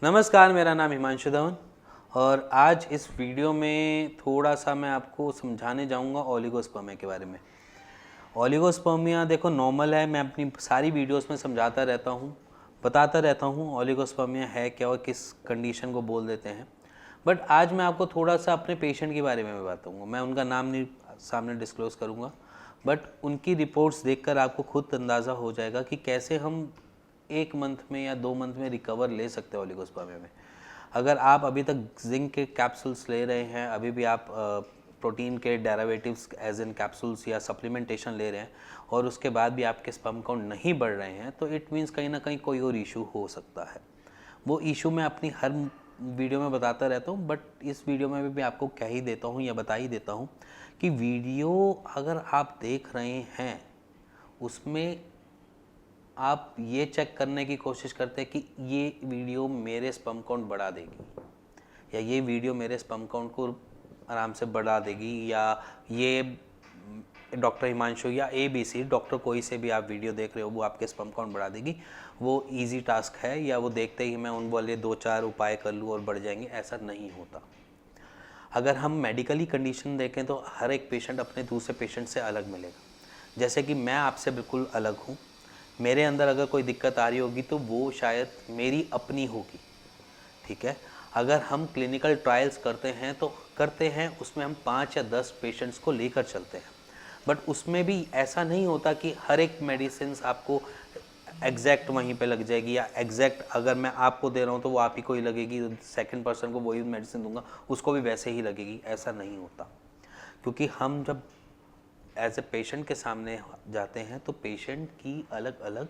नमस्कार, मेरा नाम हिमांशु धवन और आज इस वीडियो में थोड़ा सा मैं आपको समझाने जाऊंगा ओलिगोस्पर्मिया के बारे में। ओलिगोस्पर्मिया देखो नॉर्मल है, मैं अपनी सारी वीडियोस में समझाता रहता हूँ, बताता रहता हूँ ओलिगोस्पर्मिया है क्या और किस कंडीशन को बोल देते हैं। बट आज मैं आपको थोड़ा सा अपने पेशेंट के बारे में बताऊँगा। मैं उनका नाम नहीं सामने डिस्क्लोज़ करूँगा, बट उनकी रिपोर्ट्स देखकर आपको खुद अंदाज़ा हो जाएगा कि कैसे हम 1 मंथ में या 2 मंथ में रिकवर ले सकते हैं ओलिगोस्पर्मिया में। अगर आप अभी तक जिंक के कैप्सूल्स ले रहे हैं, अभी भी आप प्रोटीन के डेरिवेटिव्स एज इन कैप्सूल्स या सप्लीमेंटेशन ले रहे हैं और उसके बाद भी आपके स्पर्म काउंट नहीं बढ़ रहे हैं, तो इट मीन्स कहीं ना कहीं कोई और इशू हो सकता है। वो इशू मैं अपनी हर वीडियो में बताता रहता हूँ, बट इस वीडियो में भी आपको कह ही देता हूँ या बता ही देता हूँ कि वीडियो अगर आप देख रहे हैं उसमें आप ये चेक करने की कोशिश करते हैं कि ये वीडियो मेरे स्पर्म काउंट बढ़ा देगी या ये वीडियो मेरे स्पर्म काउंट को आराम से बढ़ा देगी, या ये डॉक्टर हिमांशु या ABC डॉक्टर कोई से भी आप वीडियो देख रहे हो वो आपके स्पर्म काउंट बढ़ा देगी, वो इजी टास्क है या वो देखते ही मैं उन वाले 2-4 उपाय कर लूँ और बढ़ जाएंगे, ऐसा नहीं होता। अगर हम मेडिकली कंडीशन देखें तो हर एक पेशेंट अपने दूसरे पेशेंट से अलग मिलेगा। जैसे कि मैं आपसे बिल्कुल अलग हूँ, मेरे अंदर अगर कोई दिक्कत आ रही होगी तो वो शायद मेरी अपनी होगी, ठीक है। अगर हम क्लिनिकल ट्रायल्स करते हैं तो करते हैं उसमें हम 5 या 10 पेशेंट्स को लेकर चलते हैं, बट उसमें भी ऐसा नहीं होता कि हर एक मेडिसिन आपको एग्जैक्ट वहीं पे लग जाएगी, या एग्जैक्ट अगर मैं आपको दे रहा हूँ तो वो आप ही को ही लगेगी, सेकंड पर्सन को वही मेडिसिन दूंगा उसको भी वैसे ही लगेगी, ऐसा नहीं होता। क्योंकि हम जब एज ए पेशेंट के सामने जाते हैं तो पेशेंट की अलग अलग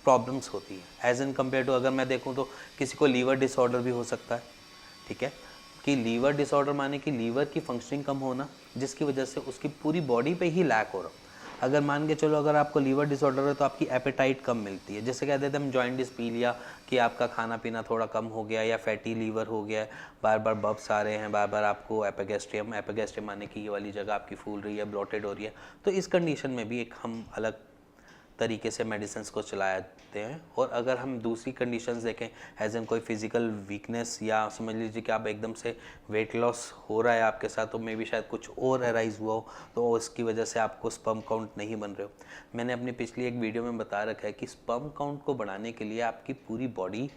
प्रॉब्लम्स होती है। एज इन कम्पेयर टू अगर मैं देखूं तो किसी को लीवर डिसऑर्डर भी हो सकता है, ठीक है, कि लीवर डिसऑर्डर माने कि लीवर की फंक्शनिंग कम होना जिसकी वजह से उसकी पूरी बॉडी पे ही लैक हो रहा हो। अगर मान के चलो अगर आपको लीवर डिसऑर्डर है तो आपकी एपेटाइट कम मिलती है, जैसे कहते थे हम जॉइंटिस पी लिया कि आपका खाना पीना थोड़ा कम हो गया या फैटी लीवर हो गया है, बार बार बब्स आ रहे हैं, बार बार आपको एपिगैस्ट्रियम माने कि ये वाली जगह आपकी फूल रही है, ब्लॉटेड हो रही है, तो इस कंडीशन में भी एक हम अलग तरीके से मेडिसिन को चलाते हैं। और अगर हम दूसरी कंडीशंस देखें एज एन कोई फिजिकल वीकनेस या समझ लीजिए कि आप एकदम से वेट लॉस हो रहा है आपके साथ, तो मे भी शायद कुछ और अराइज हुआ हो तो उसकी वजह से आपको स्पर्म काउंट नहीं बन रहे हो। मैंने अपनी पिछली एक वीडियो में बता रखा है कि स्पर्म काउंट को बढ़ाने के लिए आपकी पूरी बॉडी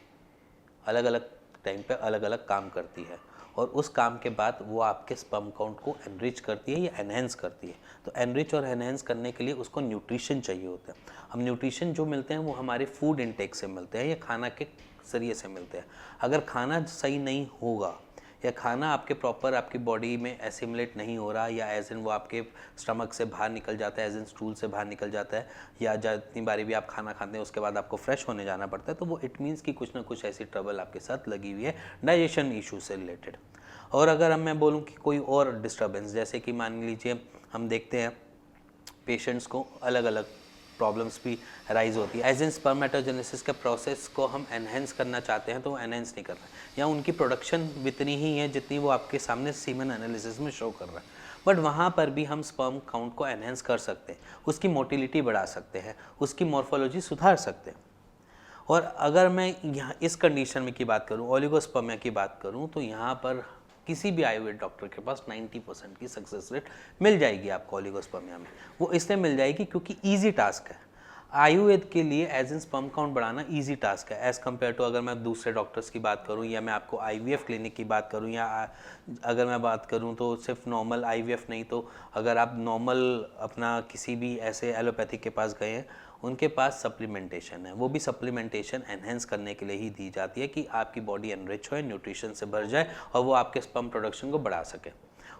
अलग अलग टाइम पे अलग अलग काम करती है और उस काम के बाद वो आपके स्पर्म काउंट को एनरिच करती है या एनहेंस करती है। तो एनरिच और एनहेंस करने के लिए उसको न्यूट्रिशन चाहिए होता है। हम न्यूट्रिशन जो मिलते हैं वो हमारे फूड इनटेक से मिलते हैं या खाना के ज़रिए से मिलते हैं। अगर खाना सही नहीं होगा या खाना आपके प्रॉपर आपकी बॉडी में एसिमुलेट नहीं हो रहा, या एज इन वो आपके स्टमक से बाहर निकल जाता है, एज इन स्टूल से बाहर निकल जाता है, या जितनी बारी भी आप खाना खाते हैं उसके बाद आपको फ्रेश होने जाना पड़ता है, तो वो इट मीन्स कि कुछ ना कुछ ऐसी ट्रबल आपके साथ लगी हुई है डाइजेशन इशू से रिलेटेड। और अगर मैं बोलूँ कि कोई और डिस्टर्बेंस, जैसे कि मान लीजिए हम देखते हैं पेशेंट्स को अलग अलग प्रॉब्लम्स भी राइज होती है, एज इन स्पर्मेटोजेनेसिस के प्रोसेस को हम एनहेंस करना चाहते हैं तो वो एनहेंस नहीं कर रहा है, या उनकी प्रोडक्शन इतनी ही है जितनी वो आपके सामने सीमेन एनालिसिस में शो कर रहा है, बट वहाँ पर भी हम स्पर्म काउंट को एनहेंस कर सकते हैं, उसकी मोटिलिटी बढ़ा सकते हैं, उसकी मॉर्फोलॉजी सुधार सकते हैं। और अगर मैं यहाँ इस कंडीशन में की बात करूँ, ओलिगोस्पर्मिया की बात करूँ, तो यहाँ पर किसी भी आयुर्वेद डॉक्टर के पास 90% की सक्सेस रेट मिल जाएगी आपको ओलिगोस्पर्मिया में। वो इसलिए मिल जाएगी क्योंकि ईजी टास्क है। आयुर्वेद के लिए एज इन स्पर्म काउंट बढ़ाना ईजी टास्क है एज़ कम्पेयर टू अगर मैं दूसरे डॉक्टर्स की बात करूं, या मैं आपको IVF क्लिनिक की बात करूं, या अगर मैं बात करूं तो सिर्फ नॉर्मल IVF नहीं, तो अगर आप नॉर्मल अपना किसी भी ऐसे एलोपैथिक के पास गए हैं, उनके पास सप्लीमेंटेशन है, वो भी सप्लीमेंटेशन एनहेंस करने के लिए ही दी जाती है कि आपकी बॉडी एनरिच हो, न्यूट्रिशन से भर जाए और वो आपके स्पर्म प्रोडक्शन को बढ़ा सके।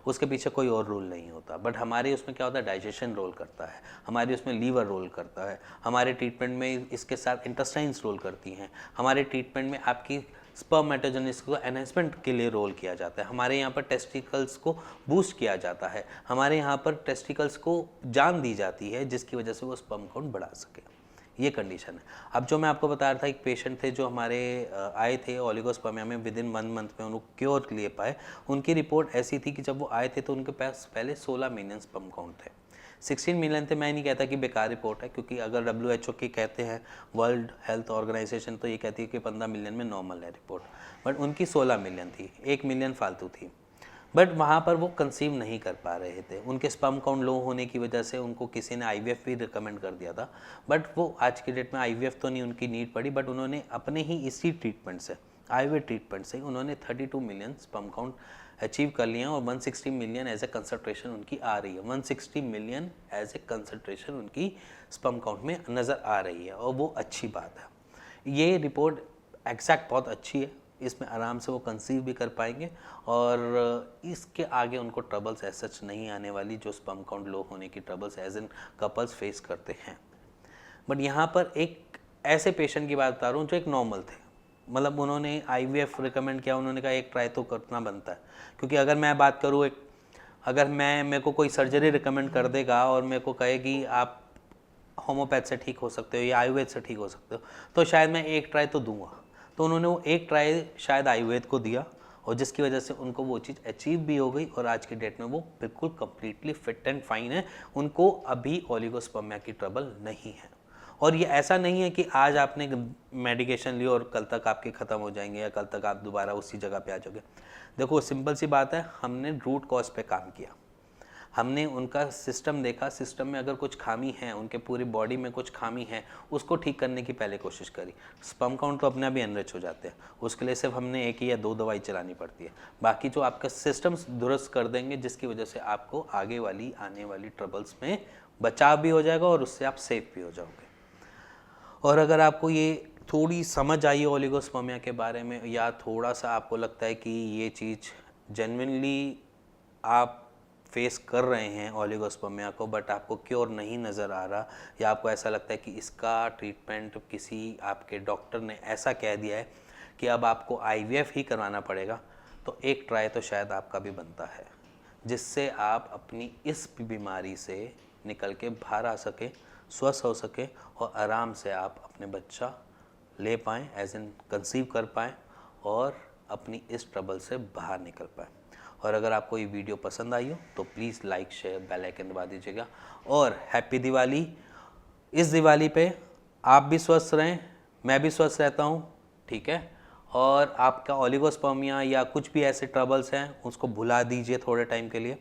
उसके पीछे कोई और रोल नहीं होता। बट हमारे उसमें क्या होता है, डाइजेशन रोल करता है, हमारे उसमें लीवर रोल करता है, हमारे ट्रीटमेंट में इसके साथ इंटेस्टाइन्स रोल करती हैं, हमारे ट्रीटमेंट में आपकी स्पर्मेटोजेनेसिस को एनहेंसमेंट के लिए रोल किया जाता है, हमारे यहाँ पर टेस्टिकल्स को बूस्ट किया जाता है, हमारे यहाँ पर टेस्टिकल्स को जान दी जाती है जिसकी वजह से वो स्पर्म काउंट बढ़ा सके। ये कंडीशन है। अब जो मैं आपको बता रहा था, एक पेशेंट थे जो हमारे आए थे ओलिगोस्पर्मिया में, विद इन 1 मंथ में उनको क्योर ले पाए। उनकी रिपोर्ट ऐसी थी कि जब वो आए थे तो उनके पास पहले 16 मिलियन स्पर्म काउंट थे, 16 मिलियन थे, मैं नहीं कहता कि बेकार रिपोर्ट है, क्योंकि अगर WHO की कहते हैं, वर्ल्ड हेल्थ ऑर्गेनाइजेशन, तो ये कहती है कि 15 मिलियन में नॉर्मल है रिपोर्ट, बट उनकी 16 मिलियन थी, 1 मिलियन फालतू थी। बट वहाँ पर वो कंसीव नहीं कर पा रहे थे, उनके स्पर्म काउंट लो होने की वजह से उनको किसी ने IVF भी रिकमेंड कर दिया था, बट वो आज की डेट में IVF तो नहीं उनकी नीड पड़ी, बट उन्होंने अपने ही इसी ट्रीटमेंट से, IVF ट्रीटमेंट से उन्होंने 32 मिलियन स्पर्म काउंट अचीव कर लिया और 160 मिलियन एज ए कंसंट्रेशन उनकी आ रही है, 160 मिलियन एज ए कंसंट्रेशन उनकी स्पर्म काउंट में नज़र आ रही है, और वो अच्छी बात है। ये रिपोर्ट एग्जैक्ट बहुत अच्छी है, इसमें आराम से वो कंसीव भी कर पाएंगे और इसके आगे उनको ट्रबल्स एज सच नहीं आने वाली, जो स्पर्म काउंट लो होने की troubles as in couples face करते हैं। बट यहाँ पर एक ऐसे पेशेंट की बात बता रहा हूँ जो एक नॉर्मल थे, मतलब उन्होंने IVF रिकमेंड किया, उन्होंने कहा एक ट्राई तो करना बनता है, क्योंकि अगर मैं बात करूँ अगर मेरे को कोई सर्जरी रिकमेंड कर देगा और मेरे को कहे कि आप होम्योपैथ से ठीक हो सकते हो या आयुर्वेद से ठीक हो सकते हो, तो शायद मैं एक ट्राई तो दूंगा। तो उन्होंने वो एक ट्राई शायद आयुर्वेद को दिया, और जिसकी वजह से उनको वो चीज़ अचीव भी हो गई, और आज की डेट में वो बिल्कुल कंप्लीटली फिट एंड फाइन है, उनको अभी ओलिगोस्पर्मिया की ट्रबल नहीं है। और ये ऐसा नहीं है कि आज आपने मेडिकेशन ली और कल तक आपके ख़त्म हो जाएंगे या कल तक आप दोबारा उसी जगह पे आ जाओगे। देखो सिंपल सी बात है, हमने रूट कॉज पे काम किया, हमने उनका सिस्टम देखा, सिस्टम में अगर कुछ खामी है, उनके पूरी बॉडी में कुछ खामी है, उसको ठीक करने की पहले कोशिश करी। स्पर्म काउंट तो अपने आप ही एनरिच हो जाते हैं, उसके लिए सिर्फ हमने 1 या 2 दवाई चलानी पड़ती है, बाकी जो आपका सिस्टम दुरुस्त कर देंगे, जिसकी वजह से आपको आगे वाली आने वाली ट्रबल्स में बचाव भी हो जाएगा और उससे आप सेफ भी हो जाओगे। और अगर आपको ये थोड़ी समझ आई ओलिगोस्पर्मिया के बारे में, या थोड़ा सा आपको लगता है कि ये चीज़ जेन्युइनली आप फेस कर रहे हैं ओलिगोस्पर्मिया को, बट आपको क्योर नहीं नज़र आ रहा, या आपको ऐसा लगता है कि इसका ट्रीटमेंट किसी आपके डॉक्टर ने ऐसा कह दिया है कि अब आपको IVF ही करवाना पड़ेगा, तो एक ट्राई तो शायद आपका भी बनता है, जिससे आप अपनी इस बीमारी से निकल के बाहर आ सके, स्वस्थ हो सके, और आराम से आप अपने बच्चा ले पाएँ, एज इन कंसीव कर पाएँ, और अपनी इस ट्रबल से बाहर निकल पाएँ। और अगर आपको ये वीडियो पसंद आई हो तो please like, share, bell icon दबा दीजिएगा। और हैप्पी दिवाली। इस दिवाली पे आप भी स्वस्थ रहें, मैं भी स्वस्थ रहता हूँ, ठीक है। और आपका ओलिगोस्पर्मिया या कुछ भी ऐसे ट्रबल्स हैं उसको भुला दीजिए थोड़े टाइम के लिए।